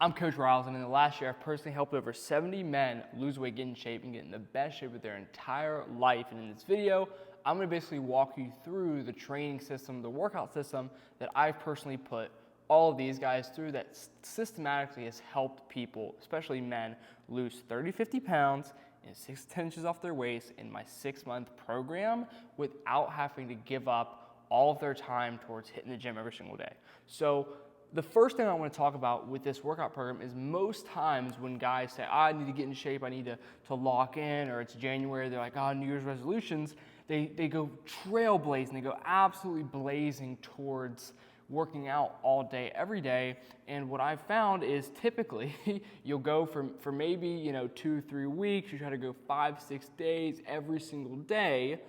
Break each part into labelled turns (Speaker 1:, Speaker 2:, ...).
Speaker 1: I'm Coach Riles, and in the last year, I've personally helped over 70 men lose weight, get in shape, and get in the best shape of their entire life. And in this video, I'm gonna basically walk you through the training system, the workout system that I've personally put all of these guys through that systematically has helped people, especially men, lose 30, 50 pounds and 6 to 10 inches off their waist in my 6-month program without having to give up all of their time towards hitting the gym every single day. So the first thing I want to talk about with this workout program is most times when guys say, I need to get in shape, I need to lock in, or it's January, they're like, New Year's resolutions, they go trailblazing, they go absolutely blazing towards working out all day, every day. And what I've found is typically you'll go for maybe 2-3 weeks, you try to go 5-6 days every single day,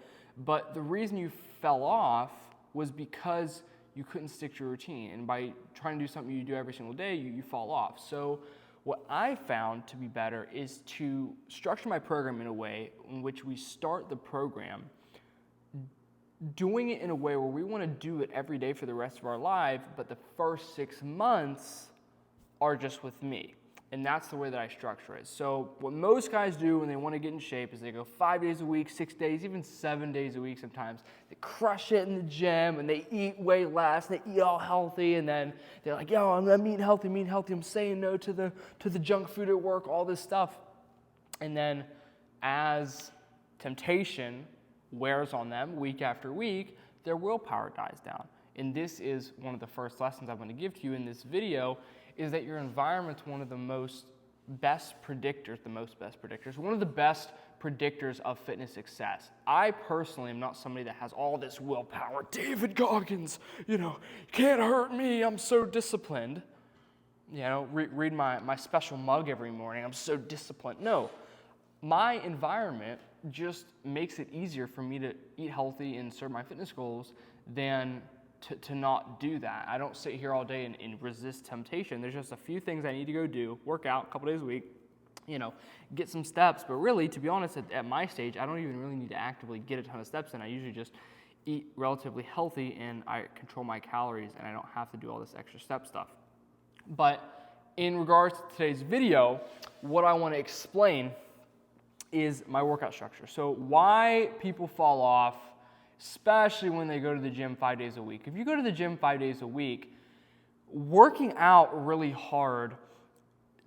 Speaker 1: but the reason you fell off was because you couldn't stick to your routine. And by trying to do something you do every single day, you fall off. So what I found to be better is to structure my program in a way in which we start the program doing it in a way where we want to do it every day for the rest of our life, but the first 6 months are just with me. And that's the way that I structure it. So what most guys do when they want to get in shape is they go 5 days a week, 6 days, even 7 days a week sometimes. They crush it in the gym and they eat way less, they eat all healthy, and then they're like, I'm eating healthy, I'm saying no to the junk food at work, all this stuff. And then as temptation wears on them week after week, their willpower dies down. And this is one of the first lessons I'm going to give to you in this video, is that your environment's one of the best predictors of fitness success. I personally am not somebody that has all this willpower. David Goggins, can't hurt me, I'm so disciplined. Read my special mug every morning, I'm so disciplined. No, my environment just makes it easier for me to eat healthy and serve my fitness goals than to not do that. I don't sit here all day and resist temptation. There's just a few things I need to go do, work out a couple days a week, get some steps. But really, to be honest, at my stage, I don't even really need to actively get a ton of steps in. I usually just eat relatively healthy and I control my calories and I don't have to do all this extra step stuff. But in regards to today's video, what I want to explain is my workout structure. So why people fall off, especially when they go to the gym 5 days a week. If you go to the gym 5 days a week, working out really hard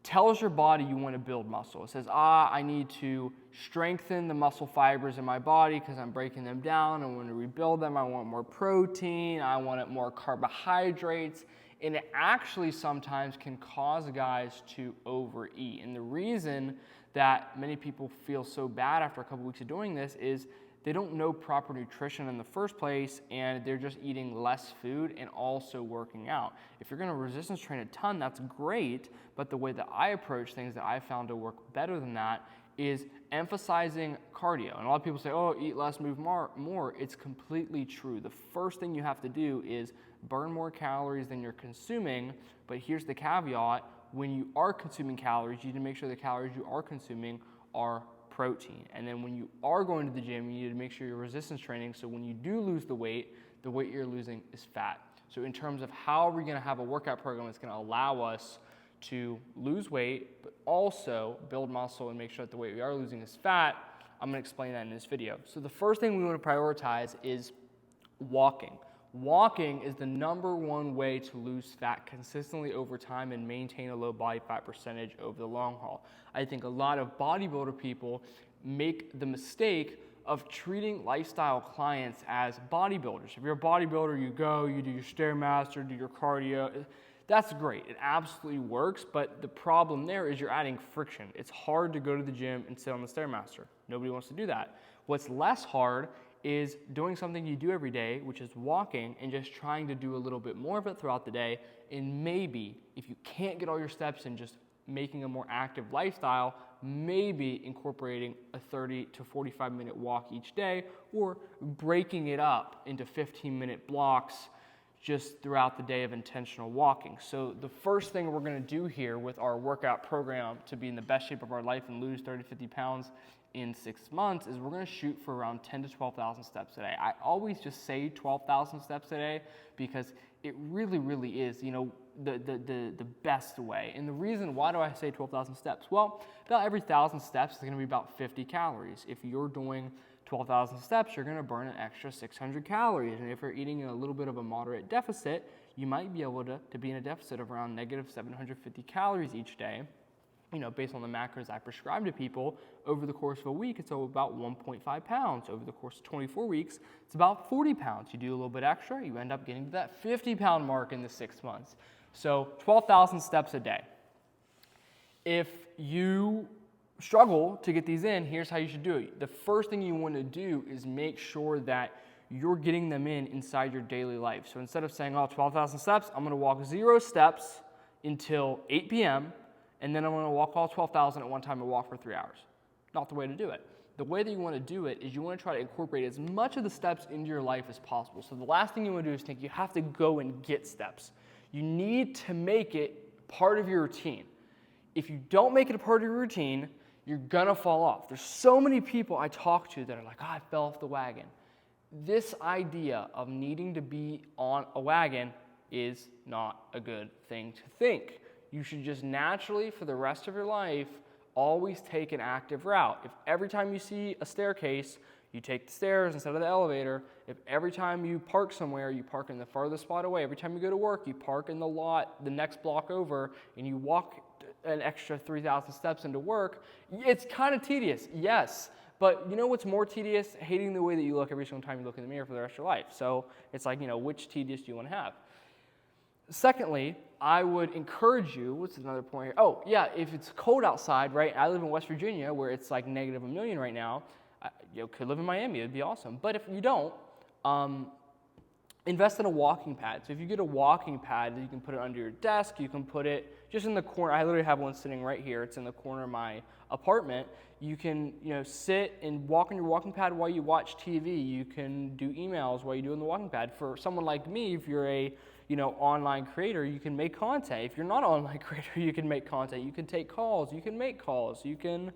Speaker 1: tells your body you want to build muscle. It says, I need to strengthen the muscle fibers in my body because I'm breaking them down. I want to rebuild them. I want more protein. I want more carbohydrates. And it actually sometimes can cause guys to overeat. And the reason that many people feel so bad after a couple weeks of doing this is they don't know proper nutrition in the first place, and they're just eating less food and also working out. If you're going to resistance train a ton, that's great, but the way that I approach things that I found to work better than that is emphasizing cardio. And a lot of people say, eat less, move more. It's completely true. The first thing you have to do is burn more calories than you're consuming, but here's the caveat. When you are consuming calories, you need to make sure the calories you are consuming are protein. And then when you are going to the gym, you need to make sure you're resistance training, so when you do lose the weight you're losing is fat. So in terms of how are we going to have a workout program that's going to allow us to lose weight, but also build muscle and make sure that the weight we are losing is fat, I'm going to explain that in this video. So the first thing we want to prioritize is walking. Walking is the #1 way to lose fat consistently over time and maintain a low body fat percentage over the long haul. I think a lot of bodybuilder people make the mistake of treating lifestyle clients as bodybuilders. If you're a bodybuilder, you go, you do your Stairmaster, do your cardio. That's great. It absolutely works, but the problem there is you're adding friction. It's hard to go to the gym and sit on the Stairmaster. Nobody wants to do that. What's less hard is doing something you do every day, which is walking, and just trying to do a little bit more of it throughout the day. And maybe, if you can't get all your steps in, just making a more active lifestyle, maybe incorporating a 30 to 45 minute walk each day, or breaking it up into 15-minute blocks just throughout the day of intentional walking. So the first thing we're going to do here with our workout program to be in the best shape of our life and lose 30 to 50 pounds in 6 months is we're going to shoot for around 10 to 12,000 steps a day. I always just say 12,000 steps a day because it really is, the best way. And the reason, why do I say 12,000 steps? Well, about every 1,000 steps is going to be about 50 calories. If you're doing 12,000 steps, you're going to burn an extra 600 calories. And if you're eating a little bit of a moderate deficit, you might be able to be in a deficit of around negative 750 calories each day. Based on the macros I prescribe to people, over the course of a week, it's about 1.5 pounds. Over the course of 24 weeks, it's about 40 pounds. You do a little bit extra, you end up getting to that 50-pound mark in the 6 months. So 12,000 steps a day. If you struggle to get these in, here's how you should do it. The first thing you want to do is make sure that you're getting them in inside your daily life. So instead of saying, 12,000 steps, I'm going to walk 0 steps until 8 p.m., and then I'm going to walk all 12,000 at one time and walk for 3 hours. Not the way to do it. The way that you want to do it is you want to try to incorporate as much of the steps into your life as possible. So the last thing you want to do is think you have to go and get steps. You need to make it part of your routine. If you don't make it a part of your routine, you're going to fall off. There's so many people I talk to that are like, I fell off the wagon. This idea of needing to be on a wagon is not a good thing to think. You should just naturally, for the rest of your life, always take an active route. If every time you see a staircase, you take the stairs instead of the elevator, if every time you park somewhere, you park in the farthest spot away, every time you go to work, you park in the lot the next block over, and you walk an extra 3,000 steps into work, it's kind of tedious, yes. But you know what's more tedious? Hating the way that you look every single time you look in the mirror for the rest of your life. So it's like, which tedious do you want to have? Secondly, I would encourage you, what's another point here? Oh, yeah, if it's cold outside, right? I live in West Virginia where it's like negative 1 million right now. Could live in Miami, it'd be awesome. But if you don't, invest in a walking pad. So if you get a walking pad, you can put it under your desk, you can put it just in the corner. I literally have one sitting right here. It's in the corner of my apartment. You can, sit and walk on your walking pad while you watch TV. You can do emails while you do on the walking pad. For someone like me, if you're a online creator, you can make content. If you're not an online creator, you can make content. You can take calls. You can make calls. You can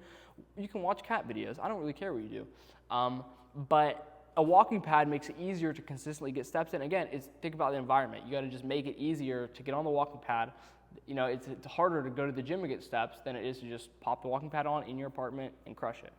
Speaker 1: watch cat videos. I don't really care what you do. But a walking pad makes it easier to consistently get steps in. Again, think about the environment. You got to just make it easier to get on the walking pad. It's harder to go to the gym and get steps than it is to just pop the walking pad on in your apartment and crush it.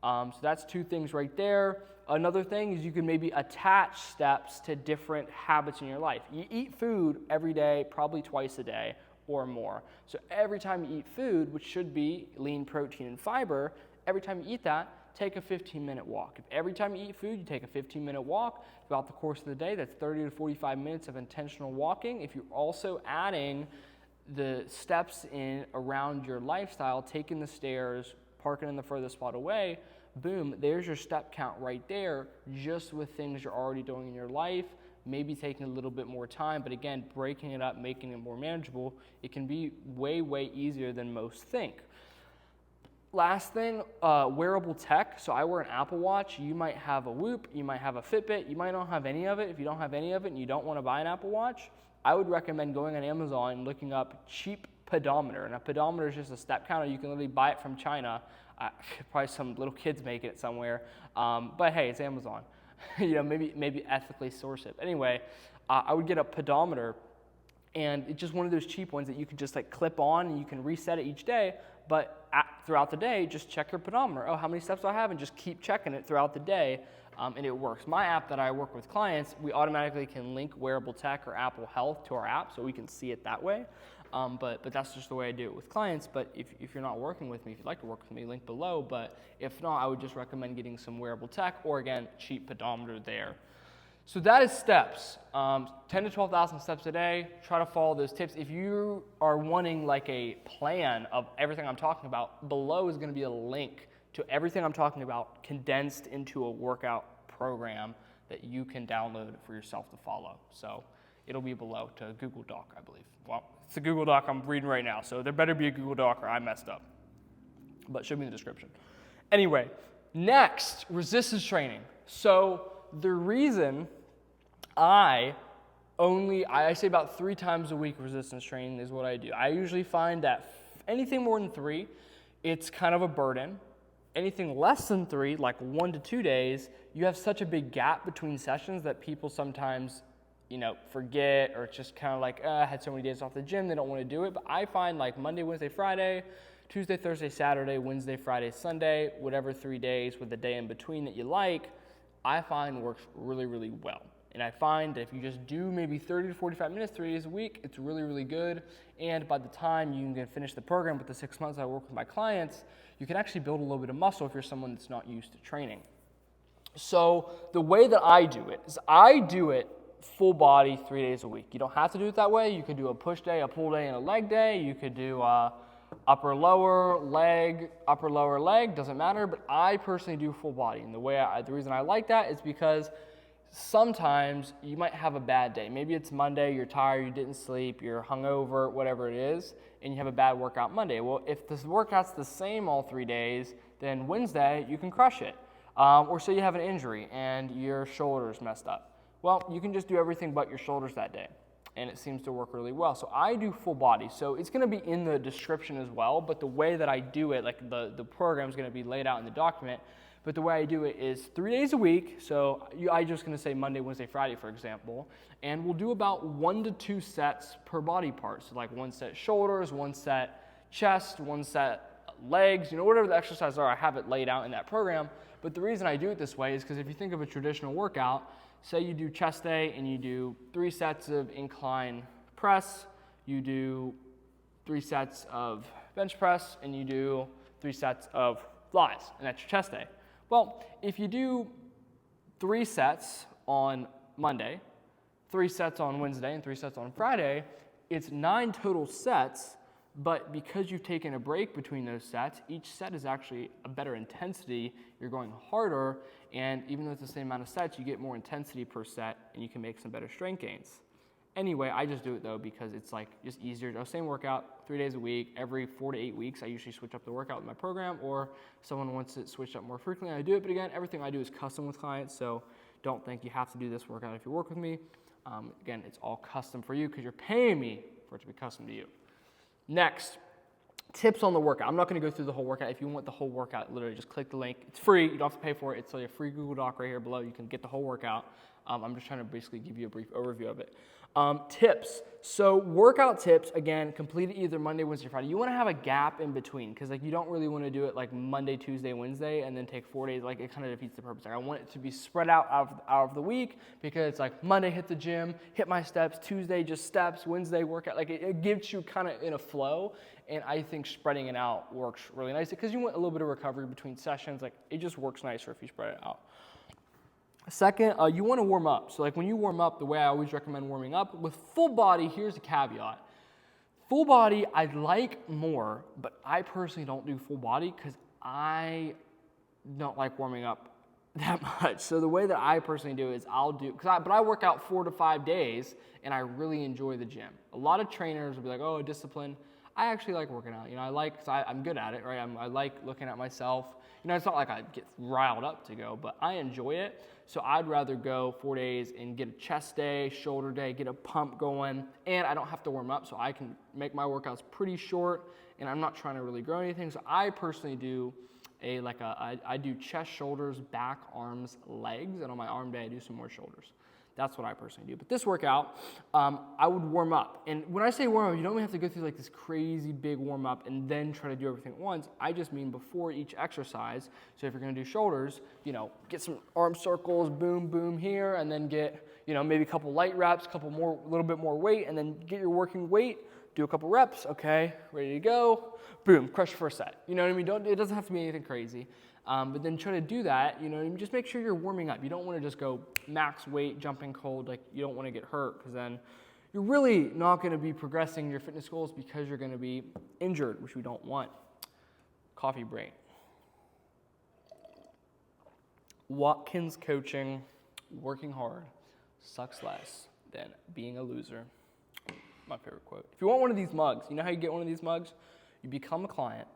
Speaker 1: So that's 2 things right there. Another thing is you can maybe attach steps to different habits in your life. You eat food every day, probably twice a day or more. So every time you eat food, which should be lean protein and fiber, every time you eat that, take a 15-minute walk. If every time you eat food, you take a 15-minute walk throughout the course of the day, that's 30 to 45 minutes of intentional walking. If you're also adding the steps in around your lifestyle, taking the stairs, parking in the furthest spot away, boom, there's your step count right there, just with things you're already doing in your life, maybe taking a little bit more time, but again, breaking it up, making it more manageable, it can be way, way easier than most think. Last thing, wearable tech. So I wear an Apple Watch. You might have a Whoop, you might have a Fitbit, you might not have any of it. If you don't have any of it and you don't want to buy an Apple Watch, I would recommend going on Amazon and looking up cheap pedometer. And a pedometer is just a step counter. You can literally buy it from China. Probably some little kids making it somewhere. But hey, it's Amazon. Maybe ethically source it. Anyway, I would get a pedometer, and it's just one of those cheap ones that you can just clip on and you can reset it each day. But throughout the day, just check your pedometer. Oh, how many steps do I have? And just keep checking it throughout the day, and it works. My app that I work with clients, we automatically can link wearable tech or Apple Health to our app, so we can see it that way. But that's just the way I do it with clients. But if you're not working with me, if you'd like to work with me, link below. But if not, I would just recommend getting some wearable tech or, again, cheap pedometer there. So that is steps, 10 to 12,000 steps a day. Try to follow those tips. If you are wanting a plan of everything I'm talking about, below is going to be a link to everything I'm talking about condensed into a workout program that you can download for yourself to follow. So it'll be below to a Google Doc, I believe. Well, it's a Google Doc I'm reading right now, so there better be a Google Doc or I messed up. But it should be in the description. Anyway, next, resistance training. So the reason I say about 3 times a week resistance training is what I do. I usually find that anything more than 3, it's kind of a burden. Anything less than 3, like 1 to 2 days, you have such a big gap between sessions that people sometimes forget, or it's just kind of like, I had so many days off the gym, they don't want to do it. But I find like Monday, Wednesday, Friday, Tuesday, Thursday, Saturday, Wednesday, Friday, Sunday, whatever 3 days with a day in between that you like, I find works really, really well. And I find that if you just do maybe 30 to 45 minutes, 3 days a week, it's really, really good. And by the time you can finish the program with the 6 months I work with my clients, you can actually build a little bit of muscle if you're someone that's not used to training. So the way that I do it is I do it full body 3 days a week. You don't have to do it that way. You could do a push day, a pull day, and a leg day. You could do upper lower leg, doesn't matter. But I personally do full body. And the reason I like that is because sometimes you might have a bad day. Maybe it's Monday, you're tired, you didn't sleep, you're hungover, whatever it is, and you have a bad workout Monday. Well, if this workout's the same all 3 days, then Wednesday you can crush it. Or say you have an injury and your shoulder's messed up. Well, you can just do everything but your shoulders that day, and it seems to work really well. So I do full body. So it's going to be in the description as well, but the way that I do it, like the program is going to be laid out in the document, but the way I do it is 3 days a week. So I'm just going to say Monday, Wednesday, Friday, for example, and we'll do about 1 to 2 sets per body part. So like 1 set shoulders, 1 set chest, 1 set legs, whatever the exercises are, I have it laid out in that program. But the reason I do it this way is because if you think of a traditional workout, say you do chest day and you do 3 sets of incline press, you do 3 sets of bench press, and you do 3 sets of flies, and that's your chest day. Well, if you do 3 sets on Monday, 3 sets on Wednesday, and 3 sets on Friday, it's 9 total sets. But because you've taken a break between those sets, each set is actually a better intensity. You're going harder, and even though it's the same amount of sets, you get more intensity per set, and you can make some better strength gains. Anyway, I just do it though because it's like just easier. Same workout, 3 days a week. Every 4 to 8 weeks, I usually switch up the workout with my program, or someone wants it switched up more frequently, I do it. But again, everything I do is custom with clients, so don't think you have to do this workout if you work with me. Again, it's all custom for you because you're paying me for it to be custom to you. Next, tips on the workout. I'm not going to go through the whole workout. If you want the whole workout, literally just click the link. It's free. You don't have to pay for it. It's a free Google Doc right here below. You can get the whole workout. I'm just trying to basically give you a brief overview of it. Tips. So workout tips, again, completed either Monday, Wednesday, Friday. You want to have a gap in between because you don't really want to do it like Monday, Tuesday, Wednesday, and then take 4 days. Like it kind of defeats the purpose. I want it to be spread out of the week because it's like Monday hit the gym, hit my steps, Tuesday just steps, Wednesday workout. Like it gives you kind of in a flow, and I think spreading it out works really nicely because you want a little bit of recovery between sessions. Like it just works nicer if you spread it out. Second, you want to warm up. So like when you warm up, the way I always recommend warming up, with full body, here's a caveat. Full body, I like more, but I personally don't do full body because I don't like warming up that much. So the way that I personally do is but I work out 4 to 5 days, and I really enjoy the gym. A lot of trainers will be like, oh, discipline. I actually like working out. I'm good at it, right? I like looking at myself. It's not like I get riled up to go, but I enjoy it. So I'd rather go 4 days and get a chest day, shoulder day, get a pump going, and I don't have to warm up, so I can make my workouts pretty short, and I'm not trying to really grow anything. So I personally do I do chest, shoulders, back, arms, legs, and on my arm day I do some more shoulders. That's what I personally do. But this workout, I would warm up. And when I say warm up, you don't have to go through like this crazy big warm up and then try to do everything at once. I just mean before each exercise. So if you're going to do shoulders, get some arm circles, boom, boom here, and then get, maybe a couple light reps, a little bit more weight, and then get your working weight, do a couple reps, okay, ready to go, boom, crush your first set. You know what I mean? It doesn't have to be anything crazy. But then try to do that, just make sure you're warming up. You don't want to just go max weight, jumping cold, like you don't want to get hurt because then you're really not going to be progressing your fitness goals because you're going to be injured, which we don't want. Coffee break. Watkins coaching, working hard, sucks less than being a loser. My favorite quote. If you want one of these mugs, you know how you get one of these mugs? You become a client.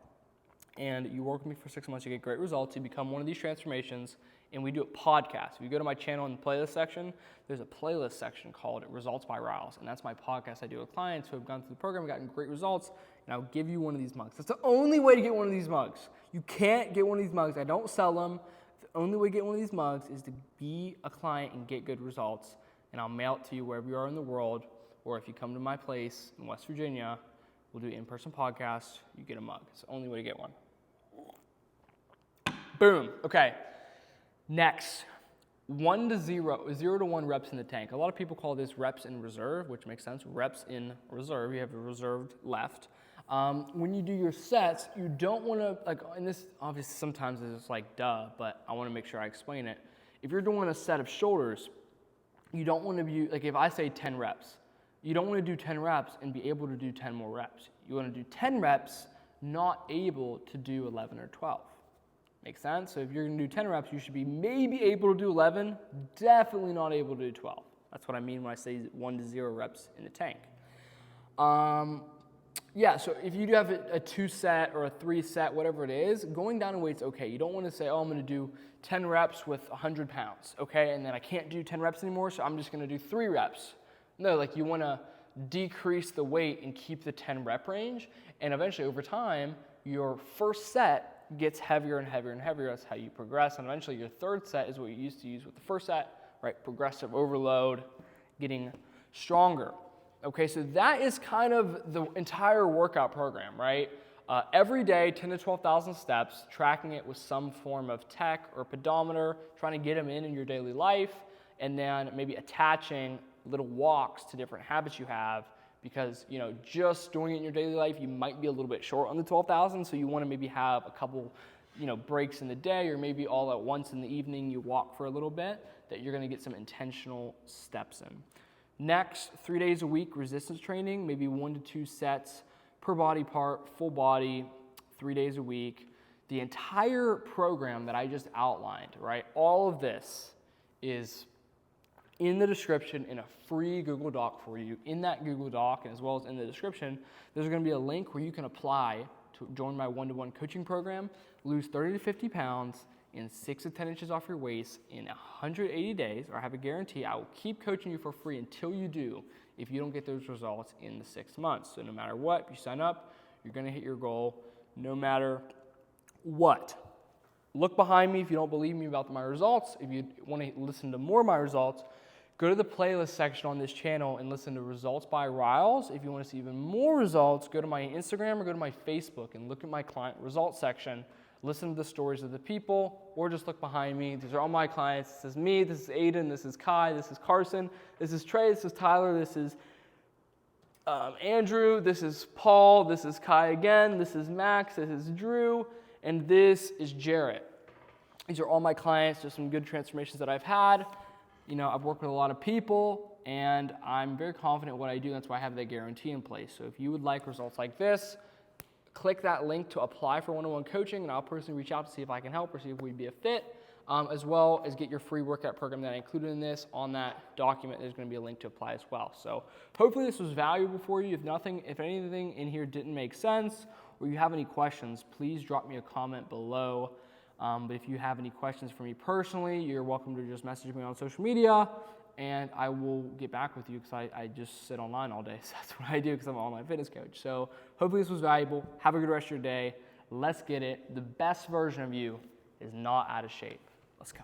Speaker 1: And you work with me for 6 months, you get great results, you become one of these transformations, and we do a podcast. If you go to my channel in the playlist section, there's a playlist section called Results by Riles, and that's my podcast I do with clients who have gone through the program and gotten great results, and I'll give you one of these mugs. That's the only way to get one of these mugs. You can't get one of these mugs. I don't sell them. The only way to get one of these mugs is to be a client and get good results, and I'll mail it to you wherever you are in the world, or if you come to my place in West Virginia, we'll do an in-person podcast, you get a mug. It's the only way to get one. Boom. Okay. Next, 0 to 1 reps in the tank. A lot of people call this reps in reserve, which makes sense. Reps in reserve. You have a reserved left. When you do your sets, you don't want to, and this obviously sometimes is like duh, but I want to make sure I explain it. If you're doing a set of shoulders, you don't want to be, like if I say 10 reps, you don't want to do 10 reps and be able to do 10 more reps. You want to do 10 reps, not able to do 11 or 12. Make sense? So if you're going to do 10 reps, you should be maybe able to do 11, definitely not able to do 12. That's what I mean when I say 1 to 0 reps in the tank. Yeah, so if you do have a 2 set or a 3 set, whatever it is, going down in weight's okay. You don't want to say, oh, I'm going to do 10 reps with 100 pounds, okay? And then I can't do 10 reps anymore, so I'm just going to do 3 reps. No, like you want to decrease the weight and keep the 10 rep range. And eventually over time, your first set gets heavier and heavier and heavier. That's how you progress. And eventually your third set is what you used to use with the first set, right? Progressive overload, getting stronger. Okay, so that is kind of the entire workout program, right? Every day, 10 to 12,000 steps, tracking it with some form of tech or pedometer, trying to get them in your daily life, and then maybe attaching little walks to different habits you have, because just doing it in your daily life, you might be a little bit short on the 12,000, so you want to maybe have a couple breaks in the day, or maybe all at once in the evening you walk for a little bit, that you're going to get some intentional steps in. Next, 3 days a week resistance training, maybe 1 to 2 sets per body part, full body, 3 days a week. The entire program that I just outlined, right? All of this is in the description in a free Google Doc for you. In that Google Doc, and as well as in the description, there's going to be a link where you can apply to join my one-to-one coaching program, lose 30 to 50 pounds in 6 to 10 inches off your waist in 180 days, or I have a guarantee I will keep coaching you for free until you do, if you don't get those results in the 6 months. So no matter what, if you sign up, you're going to hit your goal no matter what. Look behind me if you don't believe me about my results. If you want to listen to more of my results, go to the playlist section on this channel and listen to Results by Riles. If you want to see even more results, go to my Instagram or go to my Facebook and look at my client results section. Listen to the stories of the people, or just look behind me. These are all my clients. This is me, this is Aiden, this is Kai, this is Carson, this is Trey, this is Tyler, this is Andrew, this is Paul, this is Kai again, this is Max, this is Drew, and this is Jarrett. These are all my clients. Just some good transformations that I've had. I've worked with a lot of people, and I'm very confident in what I do. That's why I have that guarantee in place. So if you would like results like this, click that link to apply for one-on-one coaching, and I'll personally reach out to see if I can help or see if we'd be a fit, as well as get your free workout program that I included in this. On that document, there's going to be a link to apply as well. So hopefully this was valuable for you. If anything in here didn't make sense, or you have any questions, please drop me a comment below. But if you have any questions for me personally, you're welcome to just message me on social media, and I will get back with you, because I just sit online all day. So that's what I do, because I'm an online fitness coach. So hopefully this was valuable. Have a good rest of your day. Let's get it. The best version of you is not out of shape. Let's go.